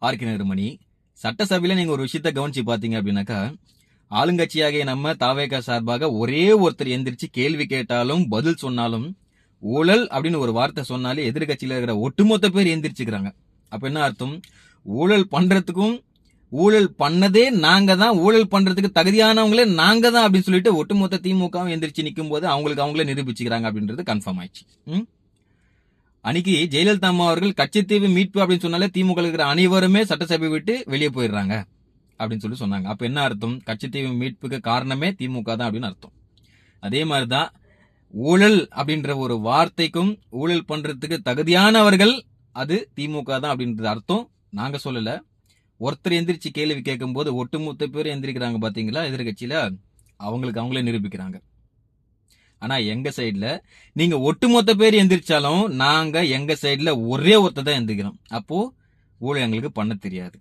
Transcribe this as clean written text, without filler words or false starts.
RK நகர்மணி, சட்டசபையில நீங்க ஒரு விஷயத்த கவனிச்சு பாத்தீங்க அப்படின்னாக்கா, ஆளுங்கட்சியாகிய நம்ம தாவேகா சார்பாக ஒரே ஒருத்தர் எந்திரிச்சு கேள்வி கேட்டாலும் பதில் சொன்னாலும் ஊழல் அப்படின்னு ஒரு வார்த்தை சொன்னாலே எதிர்கட்சியில இருக்கிற ஒட்டுமொத்த பேர் எந்திரிச்சுக்கிறாங்க. அப்ப என்ன அர்த்தம்? ஊழல் பண்றதுக்கும் ஊழல் பண்ணதே நாங்க தான், ஊழல் பண்றதுக்கு தகுதியானவங்களே நாங்க தான் அப்படின்னு சொல்லிட்டு ஒட்டுமொத்த திமுகவும் எந்திரிச்சு நிற்கும் போது அவங்களுக்கு அவங்களே நிரூபிச்சுக்கிறாங்க அப்படின்றது கன்ஃபார்ம் ஆயிடுச்சு. அன்னைக்கு ஜெயலலிதா அம்மா அவர்கள் கச்சத்தீவு மீட்பு அப்படின்னு சொன்னாலே திமுக இருக்கிற அனைவருமே சட்டசபை விட்டு வெளியே போயிடுறாங்க அப்படின்னு சொல்லி சொன்னாங்க. அப்ப என்ன அர்த்தம்? கச்சத்தீவு மீட்புக்கு காரணமே திமுக தான் அப்படின்னு அர்த்தம். அதே மாதிரிதான் ஊழல் அப்படின்ற ஒரு வார்த்தைக்கும் ஊழல் பண்றதுக்கு தகுதியானவர்கள் அது திமுக தான் அப்படின்றது அர்த்தம். நாங்க சொல்லல. ஒருத்தர் எந்திரிச்சு கேள்வி கேட்கும் போது ஒட்டுமொத்த பேர் எந்திரிக்கிறாங்க பாத்தீங்களா எதிர்கட்சியில, அவங்களுக்கு அவங்களே நிரூபிக்கிறாங்க. ஆனா எங்க சைடுல நீங்க ஒட்டுமொத்த பேர் எந்திரிச்சாலும் நாங்க எங்க சைடுல ஒரே ஒருத்தர் தான் எந்திரிக்கிறோம். அப்போ ஊழல் எங்களுக்கு பண்ண தெரியாது.